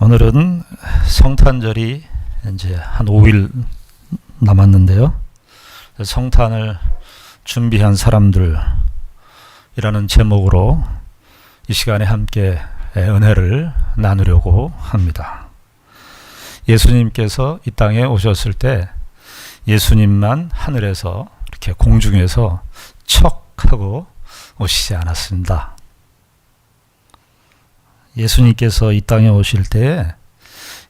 오늘은 성탄절이 이제 한 5일 남았는데요. 성탄을 준비한 사람들이라는 제목으로 이 시간에 함께 은혜를 나누려고 합니다. 예수님께서 이 땅에 오셨을 때 예수님만 하늘에서 이렇게 공중에서 척 하고 오시지 않았습니다. 예수님께서 이 땅에 오실 때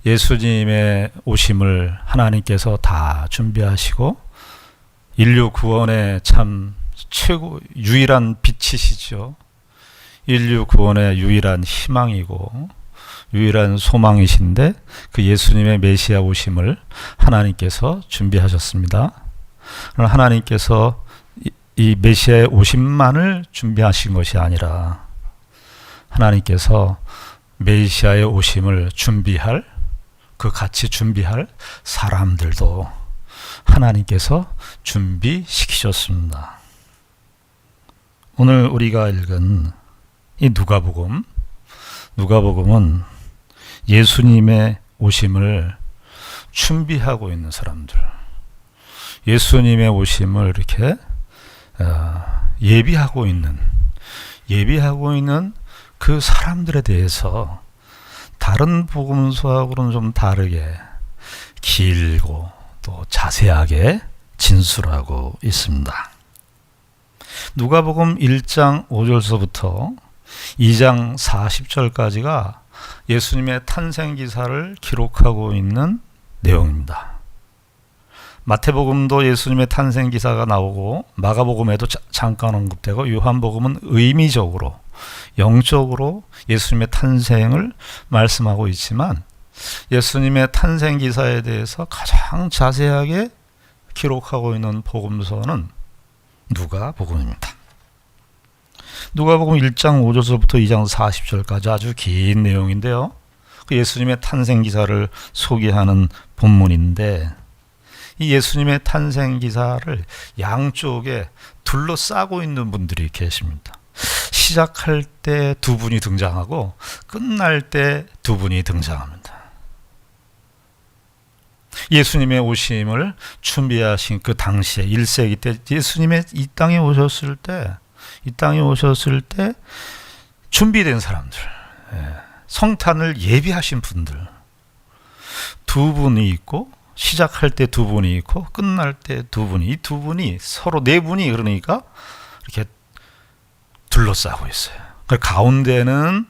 예수님의 오심을 하나님께서 다 준비하시고 인류 구원의 참 최고 유일한 빛이시죠. 인류 구원의 유일한 희망이고 유일한 소망이신데 그 예수님의 메시아 오심을 하나님께서 준비하셨습니다. 하나님께서 이 메시아의 오심만을 준비하신 것이 아니라 하나님께서 메시아의 오심을 준비할 같이 준비할 사람들도 하나님께서 준비시키셨습니다. 오늘 우리가 읽은 이 누가복음은 예수님의 오심을 준비하고 있는 사람들, 예수님의 오심을 이렇게 예비하고 있는 그 사람들에 대해서 다른 복음서하고는 좀 다르게 길고 또 자세하게 진술하고 있습니다. 누가복음 1장 5절서부터 2장 40절까지가 예수님의 탄생 기사를 기록하고 있는 내용입니다. 마태복음도 예수님의 탄생 기사가 나오고 마가복음에도 잠깐 언급되고 요한복음은 의미적으로 영적으로 예수님의 탄생을 말씀하고 있지만 예수님의 탄생 기사에 대해서 가장 자세하게 기록하고 있는 복음서는 누가복음입니다. 누가복음 1장 5절서부터 2장 40절까지 아주 긴 내용인데요. 그 예수님의 탄생 기사를 소개하는 본문인데 이 예수님의 탄생 기사를 양쪽에 둘러싸고 있는 분들이 계십니다. 시작할 때 두 분이 등장하고 끝날 때 두 분이 등장합니다. 예수님의 오심을 준비하신 그 당시에 1세기 때 예수님의 이 땅에 오셨을 때 준비된 사람들, 성탄을 예비하신 분들 두 분이 있고 시작할 때 두 분이 있고 끝날 때 두 분이, 이 두 분이 서로 네 분이 그러니까 이렇게 둘러싸고 있어요. 그 가운데는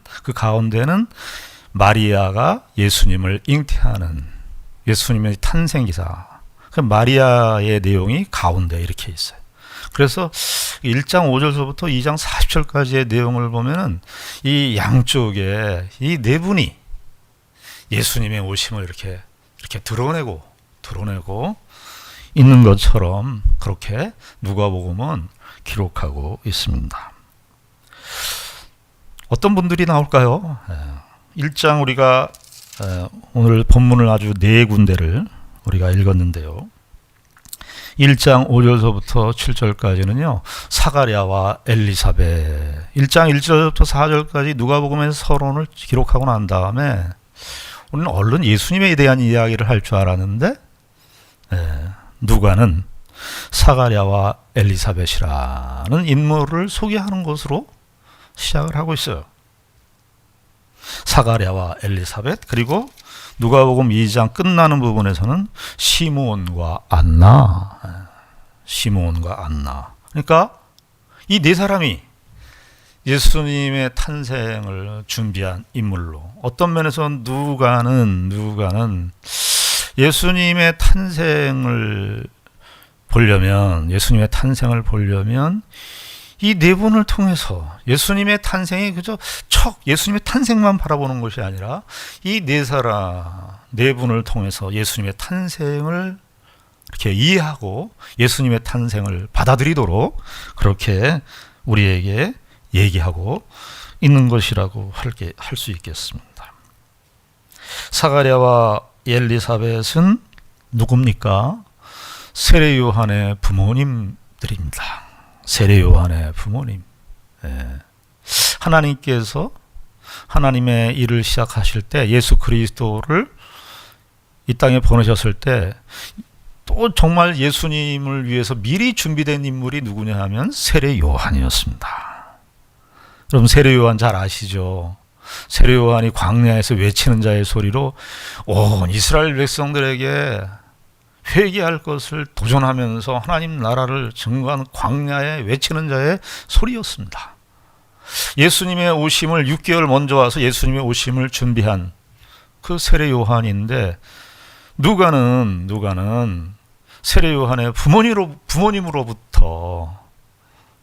마리아가 예수님을 잉태하는 예수님의 탄생 기사. 그 마리아의 내용이 가운데 이렇게 있어요. 그래서 1장 5절서부터 2장 40절까지의 내용을 보면은 이 양쪽에 이 네 분이 예수님의 오심을 이렇게 드러내고 있는 것처럼 그렇게 누가복음은 기록하고 있습니다. 어떤 분들이 나올까요? 1장 우리가 오늘 본문을 아주 네 군데를 우리가 읽었는데요. 1장 5절서부터 7절까지는요. 사가랴와 엘리사벳 1장 1절부터 4절까지 누가복음의 서론을 기록하고 난 다음에 우리는 얼른 예수님에 대한 이야기를 할 줄 알았는데 누가는 사가랴와 엘리사벳이라는 인물을 소개하는 것으로 시작을 하고 있어요. 사가랴와 엘리사벳, 그리고 누가복음 2장 끝나는 부분에서는 시므온과 안나. 그러니까 이 네 사람이 예수님의 탄생을 준비한 인물로, 어떤 면에서 누가는 예수님의 탄생을 보려면 이 네 분을 통해서 예수님의 탄생이 그저 예수님의 탄생만 바라보는 것이 아니라 이 네 분을 통해서 예수님의 탄생을 이렇게 이해하고 예수님의 탄생을 받아들이도록 그렇게 우리에게 얘기하고 있는 것이라고 할 수 있겠습니다. 사가랴와 엘리사벳은 누굽니까? 세례 요한의 부모님들입니다. 세례 요한의 부모님. 하나님께서 하나님의 일을 시작하실 때, 예수 그리스도를 이 땅에 보내셨을 때 또 정말 예수님을 위해서 미리 준비된 인물이 누구냐 하면 세례 요한이었습니다. 여러분 세례 요한 잘 아시죠? 세례 요한이 광야에서 외치는 자의 소리로 온 이스라엘 백성들에게 회개할 것을 도전하면서 하나님 나라를 증거하는 광야에 외치는 자의 소리였습니다. 예수님의 오심을 6개월 먼저 와서 예수님의 오심을 준비한 그 세례 요한인데, 누가는 세례 요한의 부모님으로부터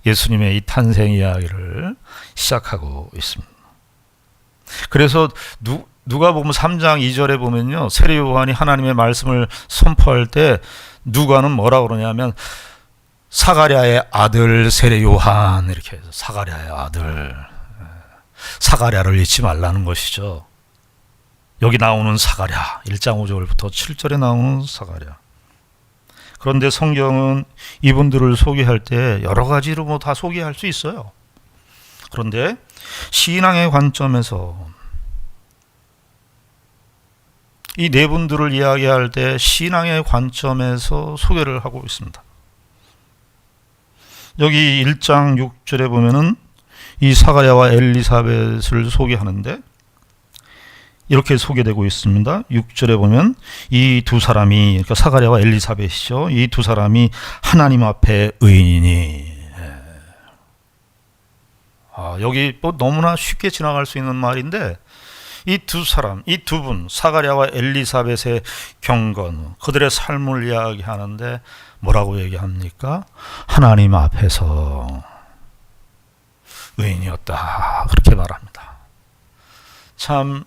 예수님의 이 탄생 이야기를 시작하고 있습니다. 그래서 누가복음 3장 2절에 보면요, 세례 요한이 하나님의 말씀을 선포할 때 누가는 뭐라 그러냐면 사가랴의 아들 세례 요한, 이렇게 해서 사가랴의 아들, 사가랴를 잊지 말라는 것이죠. 여기 나오는 사가랴, 1장 5절부터 7절에 나오는 사가랴. 그런데 성경은 이분들을 소개할 때 여러 가지로 뭐 다 소개할 수 있어요. 그런데 신앙의 관점에서 이 네 분들을 이야기할 때 신앙의 관점에서 소개를 하고 있습니다. 여기 1장 6절에 보면은 이 사가랴와 엘리사벳을 소개하는데 이렇게 소개되고 있습니다. 6절에 보면 이 두 사람이, 그러니까 사가랴와 엘리사벳이죠. 이 두 사람이 하나님 앞에 의인이니. 여기 뭐 너무나 쉽게 지나갈 수 있는 말인데, 이 두 사람, 이 두 분, 사가랴와 엘리사벳의 경건, 그들의 삶을 이야기하는데 뭐라고 얘기합니까? 하나님 앞에서 의인이었다, 그렇게 말합니다. 참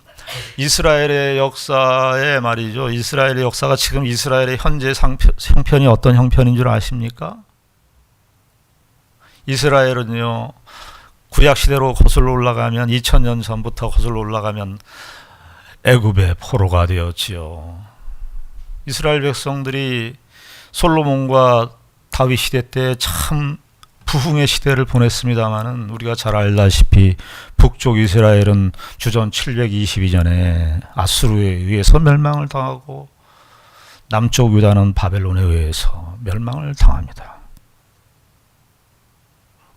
이스라엘의 역사에 말이죠. 이스라엘의 역사가 지금 이스라엘의 현재 형편이 어떤 형편인 줄 아십니까? 이스라엘은요, 구약시대로 거슬러 올라가면 2000년 전부터 거슬러 올라가면 애굽의 포로가 되었지요. 이스라엘 백성들이 솔로몬과 다윗 시대 때 참 부흥의 시대를 보냈습니다마는 우리가 잘 알다시피 북쪽 이스라엘은 주전 722년에 아수르에 의해서 멸망을 당하고 남쪽 유다는 바벨론에 의해서 멸망을 당합니다.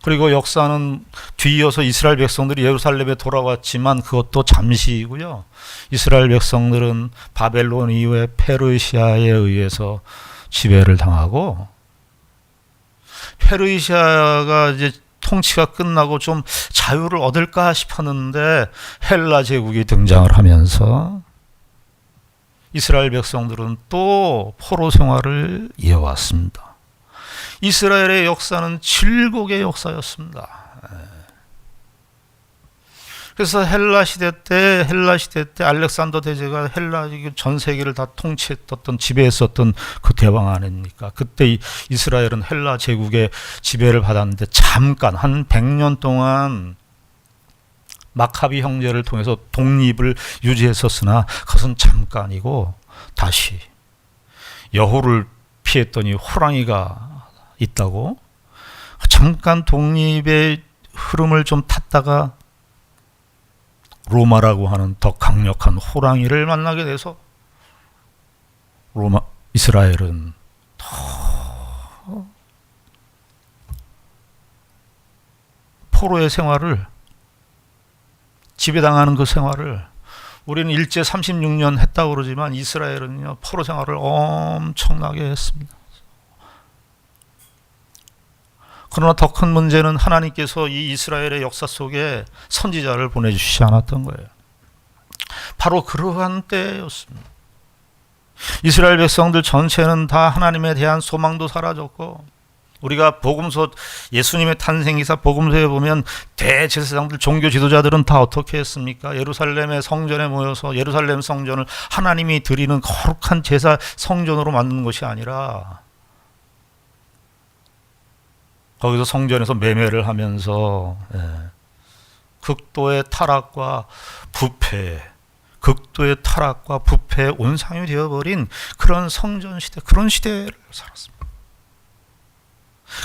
그리고 역사는 뒤이어서 이스라엘 백성들이 예루살렘에 돌아왔지만 그것도 잠시이고요. 이스라엘 백성들은 바벨론 이후에 페르시아에 의해서 지배를 당하고, 페르시아가 이제 통치가 끝나고 좀 자유를 얻을까 싶었는데 헬라 제국이 등장을 하면서 이스라엘 백성들은 또 포로 생활을 이어왔습니다. 이스라엘의 역사는 칠곡의 역사였습니다. 그래서 헬라 시대 때 알렉산더 대제가 헬라 전 세계를 다 통치했던, 지배했었던 그 대왕 아닙니까? 그때 이스라엘은 헬라 제국의 지배를 받았는데 잠깐 한 100년 동안 마카비 형제를 통해서 독립을 유지했었으나 그것은 잠깐이고 다시 여호를 피했더니 호랑이가 있다고 잠깐 독립의 흐름을 좀 탔다가 로마라고 하는 더 강력한 호랑이를 만나게 돼서 이스라엘은 더 포로의 생활을, 지배당하는 그 생활을, 우리는 일제 36년 했다고 그러지만 이스라엘은요 포로 생활을 엄청나게 했습니다. 그러나 더 큰 문제는 하나님께서 이 이스라엘의 역사 속에 선지자를 보내주시지 않았던 거예요. 바로 그러한 때였습니다. 이스라엘 백성들 전체는 다 하나님에 대한 소망도 사라졌고, 우리가 복음서, 예수님의 탄생기사 복음서에 보면 대제사장들, 종교 지도자들은 다 어떻게 했습니까? 예루살렘의 성전에 모여서 예루살렘 성전을 하나님이 드리는 거룩한 제사 성전으로 만드는 것이 아니라 거기서 성전에서 매매를 하면서 극도의 타락과 부패의 온상이 되어버린 그런 성전 시대, 그런 시대를 살았습니다.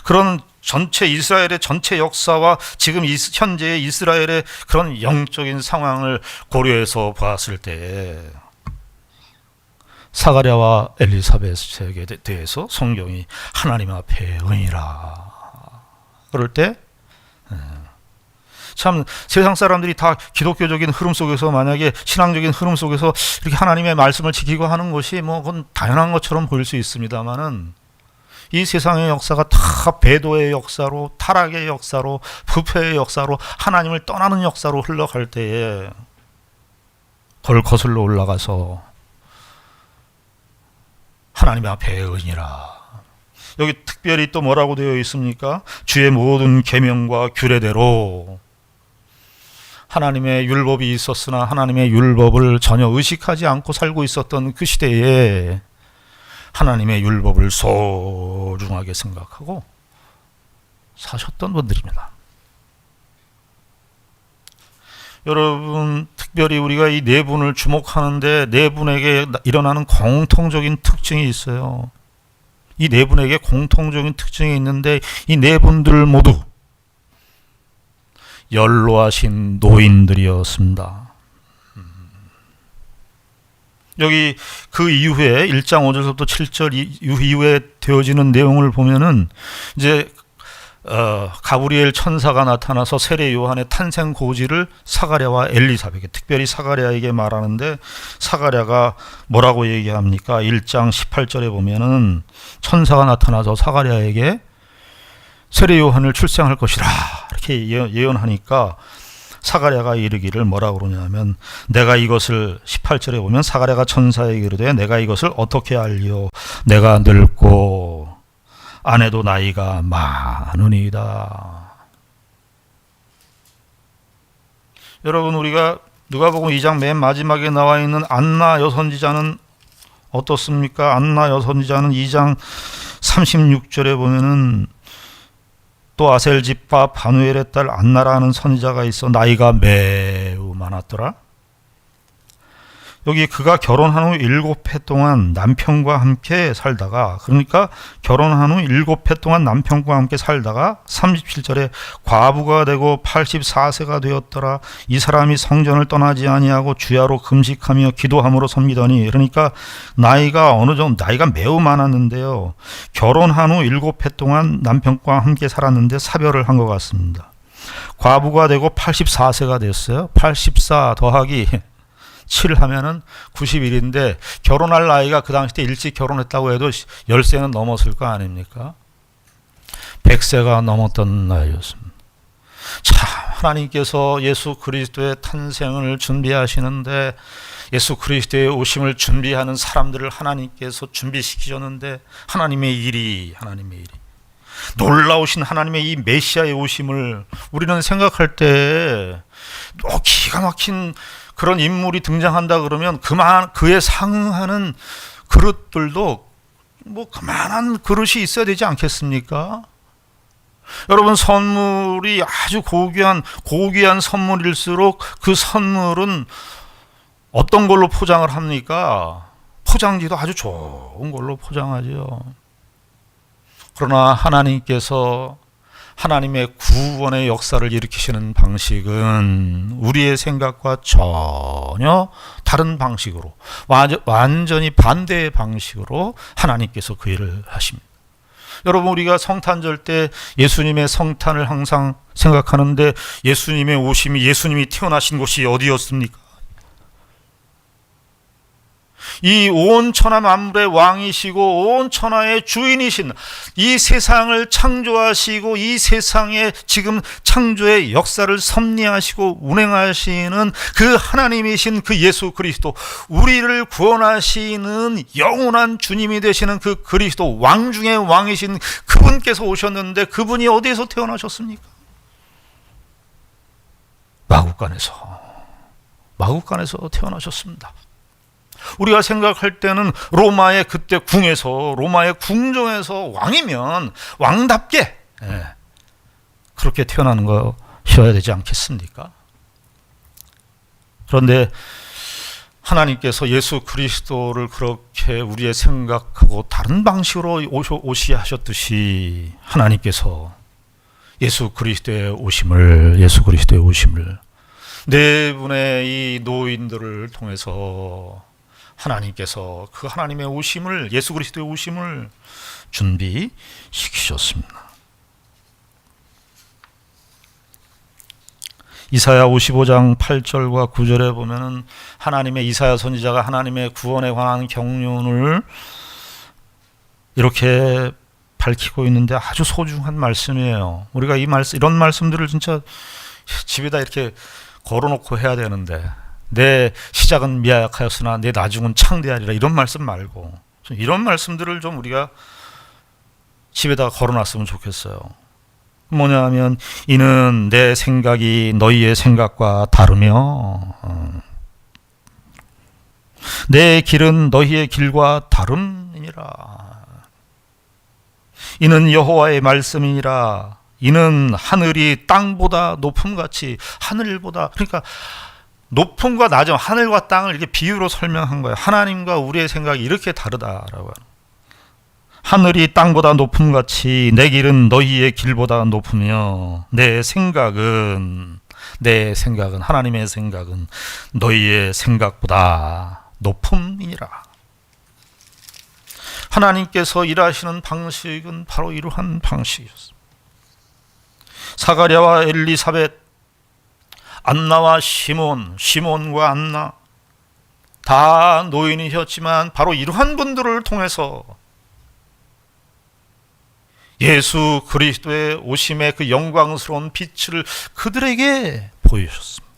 그런 전체 이스라엘의 전체 역사와 지금 현재의 이스라엘의 그런 영적인 상황을 고려해서 보았을 때 사가랴와 엘리사벳에게 대해서 성경이 하나님 앞에 의인이라 그럴 때 참 세상 사람들이 다 기독교적인 흐름 속에서 만약에 신앙적인 흐름 속에서 이렇게 하나님의 말씀을 지키고 하는 것이 뭐 그건 당연한 것처럼 보일 수 있습니다만은 이 세상의 역사가 다 배도의 역사로, 타락의 역사로, 부패의 역사로, 하나님을 떠나는 역사로 흘러갈 때에 그걸 거슬러 올라가서 하나님 앞에 의인이라. 여기 특별히 또 뭐라고 되어 있습니까? 주의 모든 계명과 규례대로. 하나님의 율법이 있었으나 하나님의 율법을 전혀 의식하지 않고 살고 있었던 그 시대에 하나님의 율법을 소중하게 생각하고 사셨던 분들입니다. 여러분, 특별히 우리가 이 네 분을 주목하는데 네 분에게 일어나는 공통적인 특징이 있어요. 이 네 분에게 공통적인 특징이 있는데 이 네 분들 모두 연로하신 노인들이었습니다. 여기 그 이후에 1장 5절부터 7절 이후에 되어지는 내용을 보면은 이제 가브리엘 천사가 나타나서 세례 요한의 탄생 고지를 사가랴와 엘리사벳에게, 특별히 사가랴에게 말하는데 사가랴가 뭐라고 얘기합니까? 1장 18절에 보면은 천사가 나타나서 사가랴에게 세례 요한을 출생할 것이라 이렇게 예언하니까 사가랴가 이르기를 뭐라고 그러냐면 내가 이것을 18절에 보면 사가랴가 천사에게 이르되 내가 이것을 어떻게 알리오? 내가 늙고 아내도 나이가 많으니이다. 여러분, 우리가 누가복음 2장 맨 마지막에 나와 있는 안나 여선지자는 어떻습니까? 안나 여선지자는 2장 36절에 보면은 또 아셀 집파 바누엘의 딸 안나라는 선지자가 있어 나이가 매우 많았더라. 여기 그가 결혼한 후 7해 동안 남편과 함께 살다가, 그러니까 결혼한 후 7해 동안 남편과 함께 살다가 37절에 과부가 되고 84세가 되었더라. 이 사람이 성전을 떠나지 아니하고 주야로 금식하며 기도함으로 섬기더니, 그러니까 나이가 어느 정도, 나이가 매우 많았는데요. 결혼한 후 7해 동안 남편과 함께 살았는데 사별을 한 것 같습니다. 과부가 되고 84세가 됐어요. 84 더하기 7 하면은 91인데 결혼할 나이가 그 당시 때 일찍 결혼했다고 해도 10세는 넘었을 거 아닙니까? 100세가 넘었던 나이였습니다. 참, 하나님께서 예수 그리스도의 탄생을 준비하시는데, 예수 그리스도의 오심을 준비하는 사람들을 하나님께서 준비시키셨는데, 하나님의 일이 놀라우신 하나님의 이 메시아의 오심을 우리는 생각할 때 기가 막힌 그런 인물이 등장한다 그러면 그에 상응하는 그릇들도 뭐 그만한 그릇이 있어야 되지 않겠습니까? 여러분, 선물이 아주 고귀한 선물일수록 그 선물은 어떤 걸로 포장을 합니까? 포장지도 아주 좋은 걸로 포장하죠. 그러나 하나님께서 하나님의 구원의 역사를 일으키시는 방식은 우리의 생각과 전혀 다른 방식으로, 완전히 반대의 방식으로 하나님께서 그 일을 하십니다. 여러분, 우리가 성탄절 때 예수님의 성탄을 항상 생각하는데 예수님의 오심이, 예수님이 태어나신 곳이 어디였습니까? 이 온 천하 만물의 왕이시고 온 천하의 주인이신, 이 세상을 창조하시고 이 세상의 지금 창조의 역사를 섭리하시고 운행하시는 그 하나님이신 그 예수 그리스도, 우리를 구원하시는 영원한 주님이 되시는 그 그리스도, 왕 중의 왕이신 그분께서 오셨는데 그분이 어디에서 태어나셨습니까? 마구간에서 태어나셨습니다. 우리가 생각할 때는 로마의 그때 궁에서, 로마의 궁정에서 왕이면 왕답게 그렇게 태어나는 것이어야 되지 않겠습니까? 그런데 하나님께서 예수 그리스도를 그렇게 우리의 생각하고 다른 방식으로 오시게 하셨듯이 하나님께서 예수 그리스도의 오심을 네 분의 이 노인들을 통해서 하나님께서 그 하나님의 오심을, 예수 그리스도의 오심을 준비시키셨습니다. 이사야 55장 8절과 9절에 보면은 하나님의 이사야 선지자가 하나님의 구원에 관한 경륜을 이렇게 밝히고 있는데 아주 소중한 말씀이에요. 우리가 이런 말씀들을 진짜 집에다 이렇게 걸어놓고 해야 되는데, 내 시작은 미약하였으나 내 나중은 창대하리라, 이런 말씀 말고 좀 이런 말씀들을 좀 우리가 집에다 걸어놨으면 좋겠어요. 뭐냐 하면, 이는 내 생각이 너희의 생각과 다르며 내 길은 너희의 길과 다름이니라. 이는 여호와의 말씀이니라. 이는 하늘이 땅보다 높음같이, 하늘보다, 그러니까 높음과 낮음, 하늘과 땅을 이렇게 비유로 설명한 거예요. 하나님과 우리의 생각이 이렇게 다르다라고. 하늘이 땅보다 높음같이 내 길은 너희의 길보다 높으며 내 생각은 하나님의 생각은 너희의 생각보다 높음이니라. 하나님께서 일하시는 방식은 바로 이러한 방식이었습니다. 사가랴와 엘리사벳, 안나와 시몬과 안나, 다 노인이셨지만 바로 이러한 분들을 통해서 예수 그리스도의 오심의 그 영광스러운 빛을 그들에게 보이셨습니다.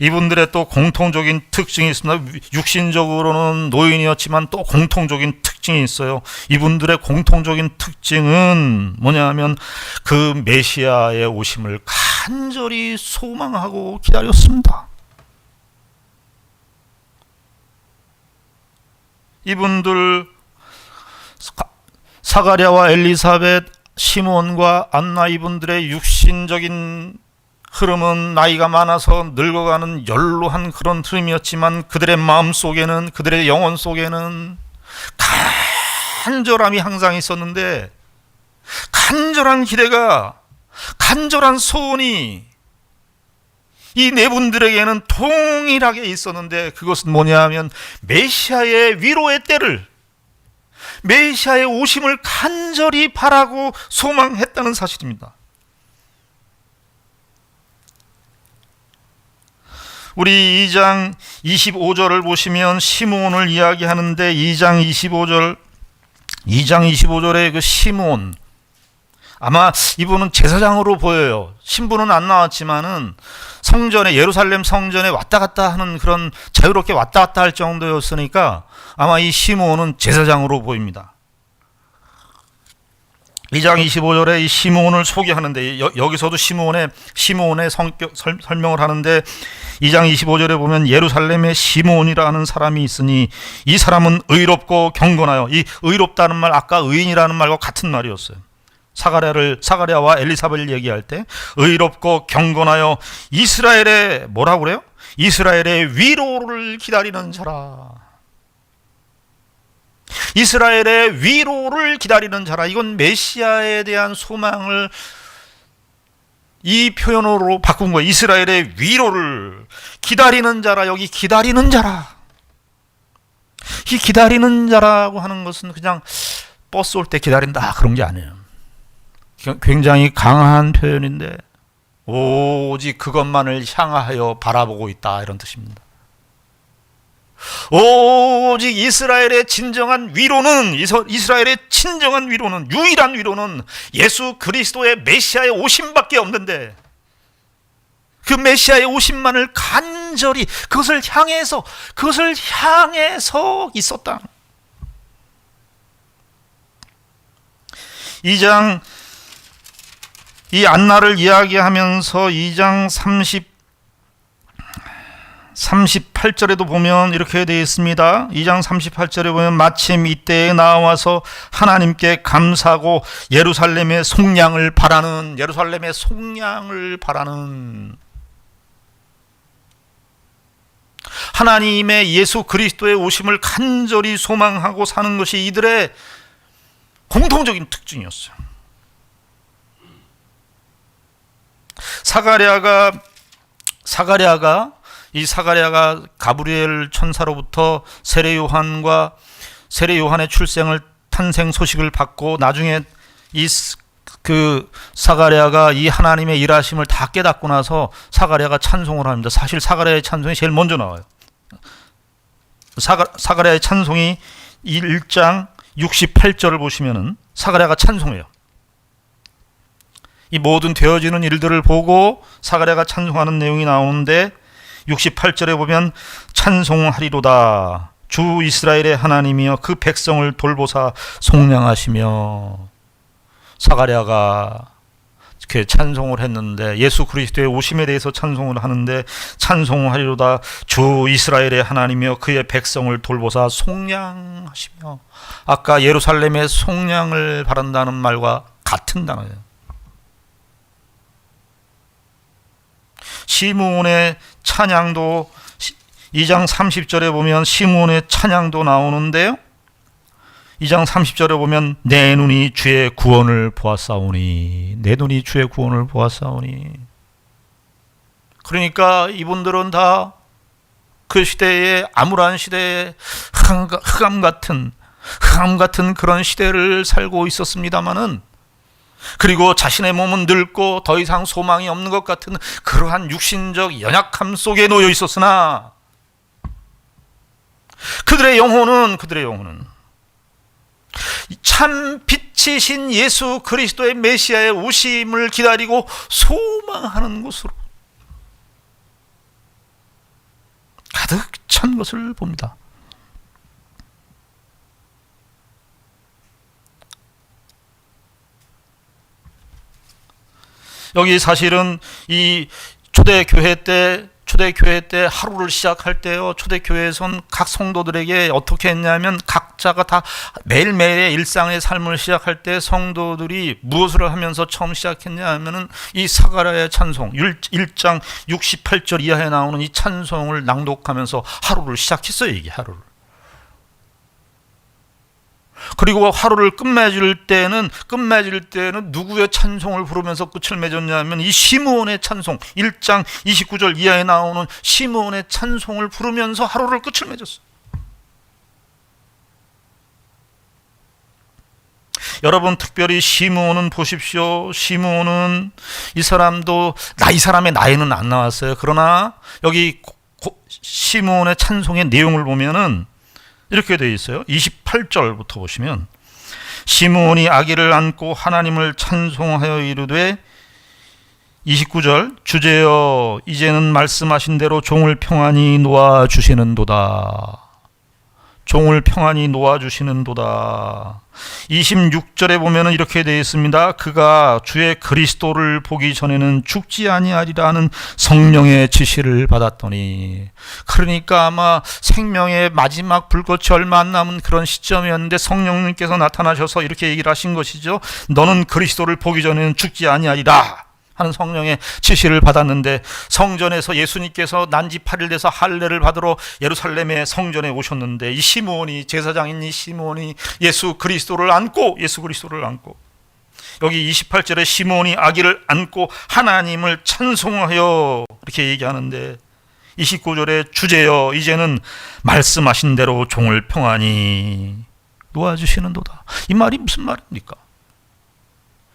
이분들의 또 공통적인 특징이 있습니다. 육신적으로는 노인이었지만 또 공통적인 특징이 있어요. 이분들의 공통적인 특징은 뭐냐 하면 그 메시아의 오심을 간절히 소망하고 기다렸습니다. 이분들, 사가랴와 엘리사벳, 시몬과 안나, 이분들의 육신적인 흐름은 나이가 많아서 늙어가는 연로한 그런 흐름이었지만 그들의 마음 속에는, 그들의 영혼 속에는 간절함이 항상 있었는데, 간절한 기대가, 간절한 소원이 이 네 분들에게는 동일하게 있었는데, 그것은 뭐냐 하면 메시아의 위로의 때를, 메시아의 오심을 간절히 바라고 소망했다는 사실입니다. 우리 2장 25절을 보시면 시므온을 이야기하는데, 2장 25절에 그 시므온, 아마 이분은 제사장으로 보여요. 신분은 안 나왔지만은 성전에, 예루살렘 성전에 왔다 갔다 하는, 그런 자유롭게 왔다 갔다 할 정도였으니까 아마 이 시므온은 제사장으로 보입니다. 2장 25절에 이 시므온을 소개하는데, 여기서도 시므온의 성격 설명을 하는데, 2장 25절에 보면 예루살렘에 시므온이라는 사람이 있으니 이 사람은 의롭고 경건하여, 이 의롭다는 말 아까 의인이라는 말과 같은 말이었어요. 사가랴와 엘리사벳을 얘기할 때 의롭고 경건하여 이스라엘의, 뭐라고 그래요? 이스라엘의 위로를 기다리는 자라. 이스라엘의 위로를 기다리는 자라. 이건 메시아에 대한 소망을 이 표현으로 바꾼 거예요. 이스라엘의 위로를 기다리는 자라. 여기 기다리는 자라. 이 기다리는 자라고 하는 것은 그냥 버스 올 때 기다린다, 그런 게 아니에요. 굉장히 강한 표현인데, 오직 그것만을 향하여 바라보고 있다, 이런 뜻입니다. 오직 이스라엘의 진정한 위로는, 유일한 위로는 예수 그리스도의 메시아의 오심밖에 없는데, 그 메시아의 오심만을 간절히 그것을 향해서 있었다. 2장, 이 안나를 이야기하면서 2장 38절에도 보면 이렇게 되어 있습니다. 2장 38절에 보면 마침 이때에 나와서 하나님께 감사하고 예루살렘의 속량을 바라는 하나님의 예수 그리스도의 오심을 간절히 소망하고 사는 것이 이들의 공통적인 특징이었어요. 사가랴가 가브리엘 천사로부터 세례 요한의 탄생 소식을 받고 나중에 사가랴가 이 하나님의 일하심을 다 깨닫고 나서 사가랴가 찬송을 합니다. 사실 사가랴의 찬송이 제일 먼저 나와요. 사가랴의 찬송이 1장 68절을 보시면은 사가랴가 찬송해요. 이 모든 되어지는 일들을 보고 사가랴가 찬송하는 내용이 나오는데 68절에 보면 찬송하리로다 주 이스라엘의 하나님이여 그 백성을 돌보사 속량하시며, 사가랴가 이렇게 찬송을 했는데 예수 그리스도의 오심에 대해서 찬송을 하는데 찬송하리로다 주 이스라엘의 하나님이여 그의 백성을 돌보사 속량하시며, 아까 예루살렘의 속량을 바란다는 말과 같은 단어예요. 시므온의 찬양도 2장 30절에 보면 시므온의 찬양도 나오는데요, 2장 30절에 보면 내 눈이 주의 구원을 보았사오니, 내 눈이 주의 구원을 보았사오니. 그러니까 이분들은 다 그 시대에, 암울한 시대에 흑암 같은 그런 시대를 살고 있었습니다마는, 그리고 자신의 몸은 늙고 더 이상 소망이 없는 것 같은 그러한 육신적 연약함 속에 놓여 있었으나 그들의 영혼은 참 빛이신 예수 그리스도의 메시아의 오심을 기다리고 소망하는 곳으로 가득 찬 것을 봅니다. 여기 사실은 이 초대교회 때 하루를 시작할 때요, 초대교회에선 각 성도들에게 어떻게 했냐면 각자가 다 매일매일의 일상의 삶을 시작할 때 성도들이 무엇을 하면서 처음 시작했냐 하면은 이 사가랴의 찬송 1장 68절 이하에 나오는 이 찬송을 낭독하면서 하루를 시작했어요. 이게 하루를. 그리고 하루를 끝맺을 때는 누구의 찬송을 부르면서 끝을 맺었냐면 이 시므온의 찬송 1장 29절 이하에 나오는 시므온의 찬송을 부르면서 하루를 끝을 맺었어요. 여러분, 특별히 시므온은 보십시오. 시므온은 이 사람의 나이는 안 나왔어요. 그러나 여기 시므온의 찬송의 내용을 보면은 이렇게 되어 있어요. 28절부터 보시면 시므온이 아기를 안고 하나님을 찬송하여 이르되, 29절 주제여 이제는 말씀하신 대로 종을 평안히 놓아주시는도다. 종을 평안히 놓아주시는도다. 26절에 보면 이렇게 되어 있습니다. 그가 주의 그리스도를 보기 전에는 죽지 아니하리라는 성령의 지시를 받았더니, 그러니까 아마 생명의 마지막 불꽃이 얼마 안 남은 그런 시점이었는데 성령님께서 나타나셔서 이렇게 얘기를 하신 것이죠. 너는 그리스도를 보기 전에는 죽지 아니하리라 하는 성령의 지시를 받았는데, 성전에서 예수님께서 난지 8일 돼서 할례를 받으러 예루살렘의 성전에 오셨는데, 이 시므온이, 제사장인 이 시므온이 예수 그리스도를 안고 여기 28절에 시므온이 아기를 안고 하나님을 찬송하여 이렇게 얘기하는데, 29절에 주제여 이제는 말씀하신 대로 종을 평안히 놓아주시는도다. 이 말이 무슨 말입니까?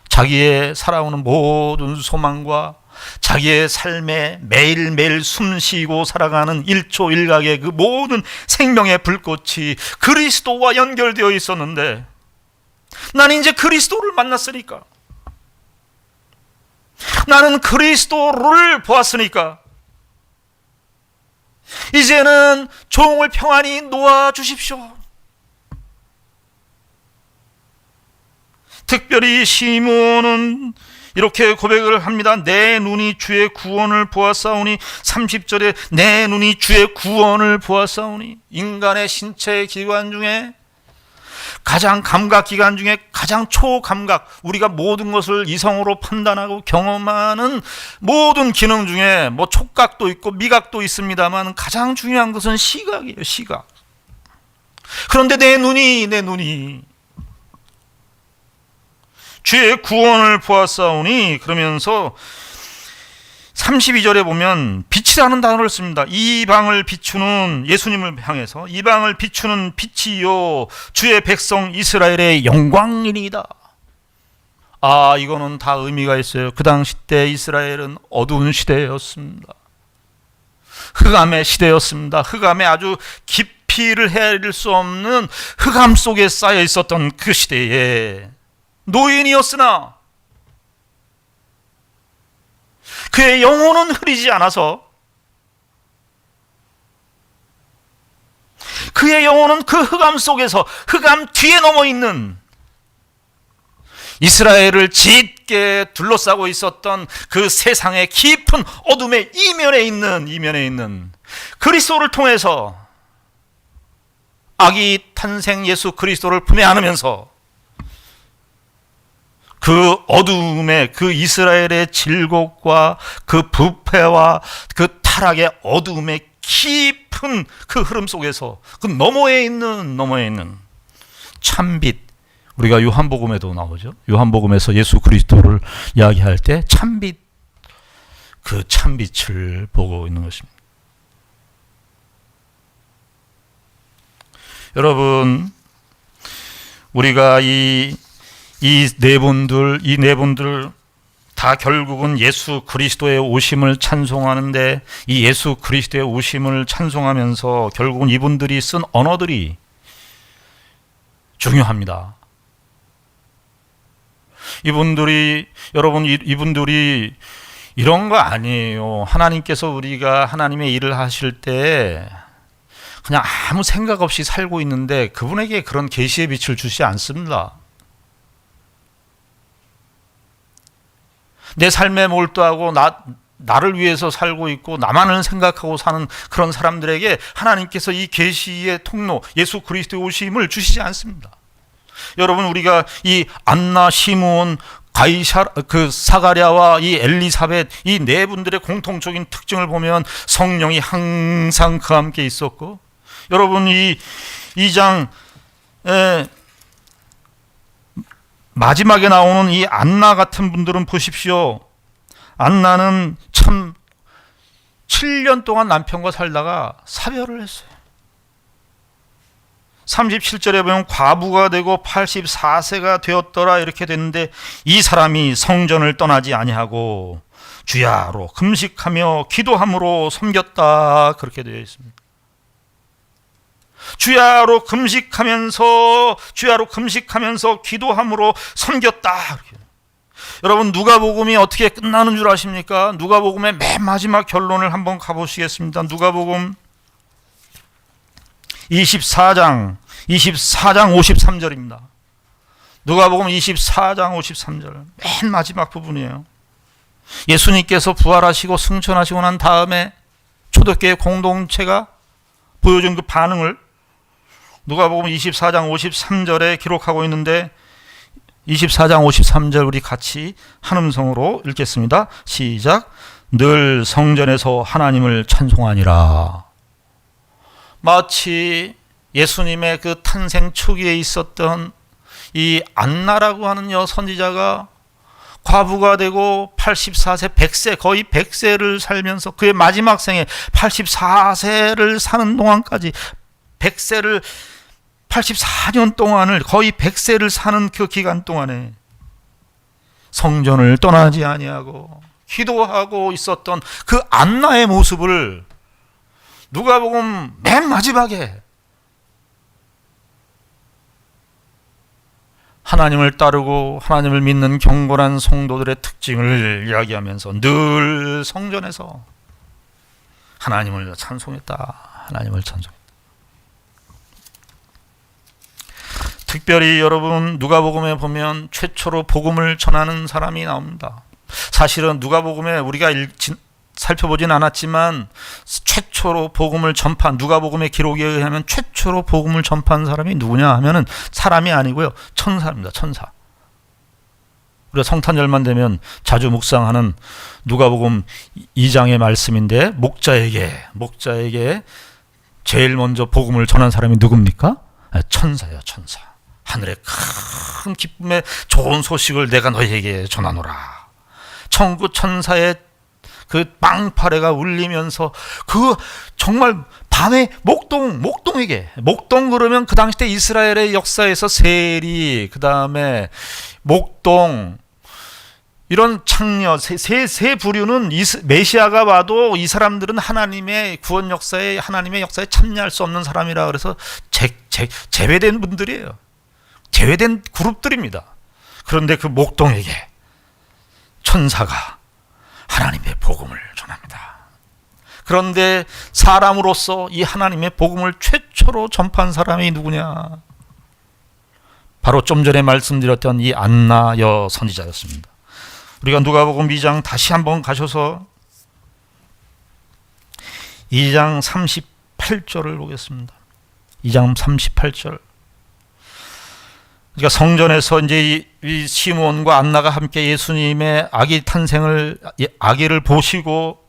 자기의 살아오는 모든 소망과 자기의 삶에 매일매일 숨쉬고 살아가는 일초일각의 그 모든 생명의 불꽃이 그리스도와 연결되어 있었는데, 나는 이제 그리스도를 만났으니까, 나는 그리스도를 보았으니까 이제는 종을 평안히 놓아주십시오. 특별히 시므온은 이렇게 고백을 합니다. 내 눈이 주의 구원을 보았사오니, 30절에 내 눈이 주의 구원을 보았사오니, 인간의 신체 기관 중에 가장 감각기관 중에 가장 초감각, 우리가 모든 것을 이성으로 판단하고 경험하는 모든 기능 중에 뭐 촉각도 있고 미각도 있습니다만 가장 중요한 것은 시각이에요. 시각. 그런데 내 눈이 주의 구원을 보았사오니 그러면서 32절에 보면 빛이라는 단어를 씁니다. 이방을 비추는, 예수님을 향해서 이방을 비추는 빛이요 주의 백성 이스라엘의 영광이니이다. 아, 이거는 다 의미가 있어요. 그 당시 때 이스라엘은 어두운 시대였습니다. 흑암의 시대였습니다. 흑암에 아주 깊이를 헤아릴 수 없는 흑암 속에 쌓여 있었던 그 시대에 노인이었으나 그의 영혼은 흐리지 않아서, 그의 영혼은 그 흑암 속에서 흑암 뒤에 넘어 있는 이스라엘을 짙게 둘러싸고 있었던 그 세상의 깊은 어둠의 이면에 있는 그리스도를 통해서 아기 탄생 예수 그리스도를 품에 안으면서 그 어두움의, 그 이스라엘의 질곡과 그 부패와 그 타락의 어두움의 깊은 그 흐름 속에서 그 너머에 있는 참빛, 우리가 요한복음에도 나오죠. 요한복음에서 예수 그리스도를 이야기할 때 참빛, 그 참빛을 보고 있는 것입니다. 여러분, 우리가 이 네 분들 다 결국은 예수 그리스도의 오심을 찬송하는데, 이 예수 그리스도의 오심을 찬송하면서 결국은 이분들이 쓴 언어들이 중요합니다. 여러분, 이분들이 이런 거 아니에요. 하나님께서 우리가 하나님의 일을 하실 때 그냥 아무 생각 없이 살고 있는데 그분에게 그런 계시의 빛을 주시지 않습니다. 내 삶에 몰두하고 나를 위해서 살고 있고 나만을 생각하고 사는 그런 사람들에게 하나님께서 이 계시의 통로, 예수 그리스도의 오심을 주시지 않습니다. 여러분, 우리가 이 안나, 시므온, 사가랴와 이 엘리사벳, 이 네 분들의 공통적인 특징을 보면 성령이 항상 그와 함께 있었고, 여러분, 이 2장 마지막에 나오는 이 안나 같은 분들은 보십시오. 안나는 참 7년 동안 남편과 살다가 사별을 했어요. 37절에 보면 과부가 되고 84세가 되었더라 이렇게 됐는데, 이 사람이 성전을 떠나지 아니하고 주야로 금식하며 기도함으로 섬겼다 그렇게 되어 있습니다. 주야로 금식하면서 기도함으로 섬겼다. 여러분, 누가복음이 어떻게 끝나는 줄 아십니까? 누가복음의 맨 마지막 결론을 한번 가보시겠습니다. 누가복음 24장 53절입니다. 누가복음 24장 53절 맨 마지막 부분이에요. 예수님께서 부활하시고 승천하시고 난 다음에 초대교회 공동체가 보여준 그 반응을 누가복음 24장 53절에 기록하고 있는데, 24장 53절 우리 같이 한 음성으로 읽겠습니다. 시작. 늘 성전에서 하나님을 찬송하니라. 마치 예수님의 그 탄생 초기에 있었던 이 안나라고 하는 선지자가 과부가 되고 84세, 100세, 거의 100세를 살면서 그의 마지막 생에 84세를 사는 동안까지 84년 동안을, 거의 100세를 사는 그 기간 동안에 성전을 떠나지 아니하고 기도하고 있었던 그 안나의 모습을 누가복음 맨 마지막에 하나님을 따르고 하나님을 믿는 경건한 성도들의 특징을 이야기하면서 늘 성전에서 하나님을 찬송했다. 특별히 여러분, 누가복음에 보면 최초로 복음을 전하는 사람이 나옵니다. 사실은 누가복음에 우리가 살펴보진 않았지만 최초로 복음을 전파한, 누가복음의 기록에 의하면 최초로 복음을 전파한 사람이 누구냐 하면은 사람이 아니고요, 천사입니다. 천사. 우리가 성탄절만 되면 자주 묵상하는 누가복음 2장의 말씀인데, 목자에게 제일 먼저 복음을 전한 사람이 누굽니까? 천사예요. 천사. 하늘의 큰 기쁨의 좋은 소식을 내가 너희에게 전하노라. 천구 천사의 그 빵파레가 울리면서, 그 정말 밤에 목동 그러면 그 당시 때 이스라엘의 역사에서 세리, 그 다음에 목동, 이런 창녀 세 부류는 메시아가 와도 이 사람들은 하나님의 구원 역사에, 하나님의 역사에 참여할 수 없는 사람이라 그래서 제외된 분들이에요. 제외된 그룹들입니다. 그런데 그 목동에게 천사가 하나님의 복음을 전합니다. 그런데 사람으로서 이 하나님의 복음을 최초로 전파한 사람이 누구냐? 바로 좀 전에 말씀드렸던 이 안나 여선지자였습니다. 우리가 누가복음 2장 다시 한번 가셔서 2장 38절을 보겠습니다. 2장 38절. 그러니까 성전에서 이제 이 시므온과 안나가 함께 예수님의 아기를 보시고,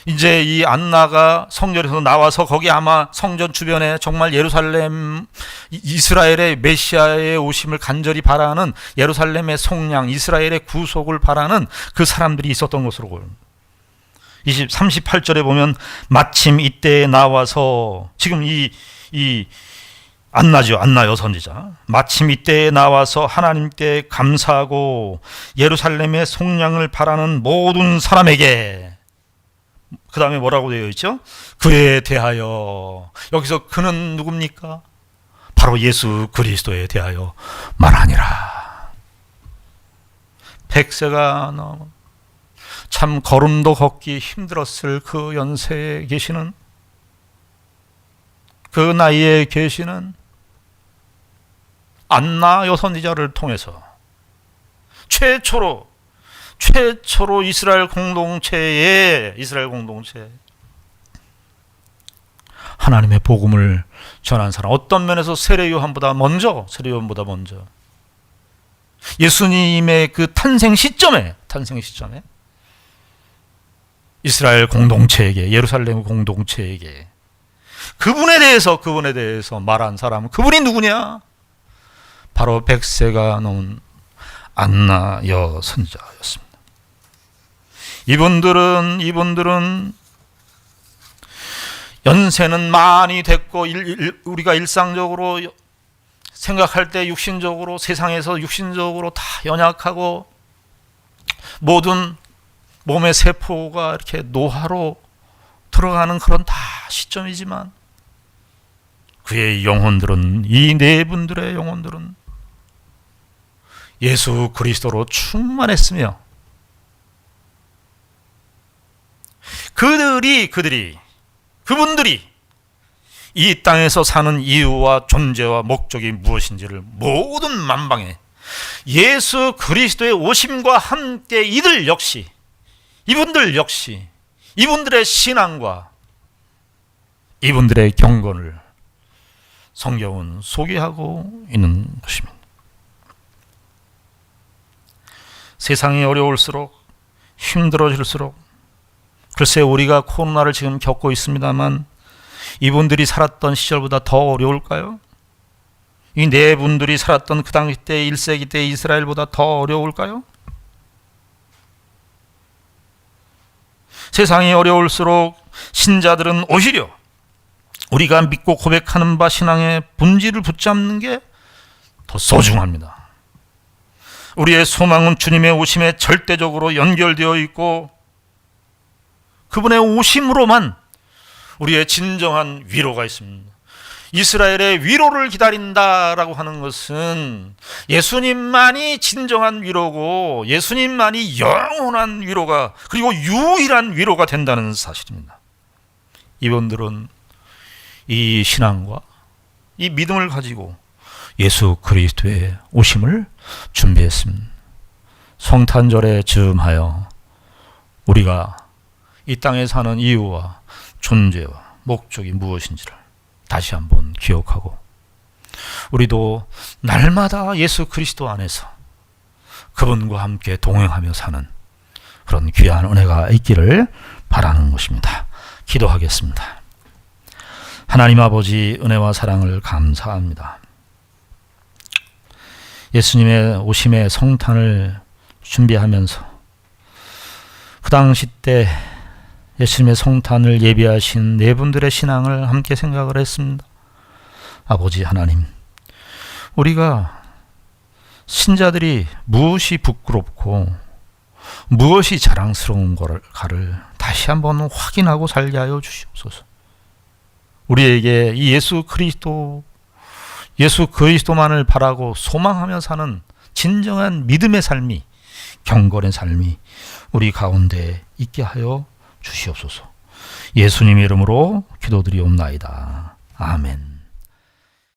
이제 이 안나가 성전에서 나와서 거기 아마 성전 주변에 정말 예루살렘, 이스라엘의 메시아의 오심을 간절히 바라는, 예루살렘의 속량, 이스라엘의 구속을 바라는 그 사람들이 있었던 것으로 보입니다. 38절에 보면 마침 이때에 나와서, 지금 이 안나죠. 안나 여선지자. 마침 이때에 나와서 하나님께 감사하고 예루살렘의 속량을 바라는 모든 사람에게, 그 다음에 뭐라고 되어 있죠? 그에 대하여. 여기서 그는 누굽니까? 바로 예수 그리스도에 대하여 말하니라. 100세가 넘은, 참 걸음도 걷기 힘들었을 그 연세에 계시는, 그 나이에 계시는 안나 여선지자를 통해서 최초로 이스라엘 공동체에 하나님의 복음을 전한 사람, 어떤 면에서 세례 요한보다 먼저 예수님의 그 탄생 시점에 이스라엘 공동체에게, 예루살렘 공동체에게 그분에 대해서 말한 사람, 그분이 누구냐? 바로 100세가 넘은 안나 여선지자였습니다. 이분들은 연세는 많이 됐고, 우리가 일상적으로 생각할 때 육신적으로, 세상에서 육신적으로 다 연약하고, 모든 몸의 세포가 이렇게 노화로 들어가는 그런 다 시점이지만, 그의 영혼들은, 이 네 분들의 영혼들은 예수 그리스도로 충만했으며, 그분들이 이 땅에서 사는 이유와 존재와 목적이 무엇인지를 모든 만방에 예수 그리스도의 오심과 함께 이분들 역시 이분들의 신앙과 이분들의 경건을 성경은 소개하고 있는 것입니다. 세상이 어려울수록, 힘들어질수록, 글쎄 우리가 코로나를 지금 겪고 있습니다만 이분들이 살았던 시절보다 더 어려울까요? 이 네 분들이 살았던 그 당시 때 1세기 때 이스라엘보다 더 어려울까요? 세상이 어려울수록 신자들은 오히려 우리가 믿고 고백하는 바 신앙의 본질을 붙잡는 게 더 소중합니다. 우리의 소망은 주님의 오심에 절대적으로 연결되어 있고, 그분의 오심으로만 우리의 진정한 위로가 있습니다. 이스라엘의 위로를 기다린다라고 하는 것은 예수님만이 진정한 위로고, 예수님만이 영원한 위로가, 그리고 유일한 위로가 된다는 사실입니다. 이분들은 이 신앙과 이 믿음을 가지고 예수 그리스도의 오심을 준비했습니다. 성탄절에 즈음하여 우리가 이 땅에 사는 이유와 존재와 목적이 무엇인지를 다시 한번 기억하고, 우리도 날마다 예수 그리스도 안에서 그분과 함께 동행하며 사는 그런 귀한 은혜가 있기를 바라는 것입니다. 기도하겠습니다. 하나님 아버지, 은혜와 사랑을 감사합니다. 예수님의 오심의 성탄을 준비하면서 그 당시 때 예수님의 성탄을 예비하신 네 분들의 신앙을 함께 생각을 했습니다. 아버지 하나님, 우리가 신자들이 무엇이 부끄럽고 무엇이 자랑스러운 가를 다시 한번 확인하고 살게 하여 주시옵소서. 우리에게 이 예수 그리스도만을 바라고 소망하며 사는 진정한 믿음의 삶이, 경건의 삶이 우리 가운데 있게 하여 주시옵소서. 예수님의 이름으로 기도드리옵나이다. 아멘.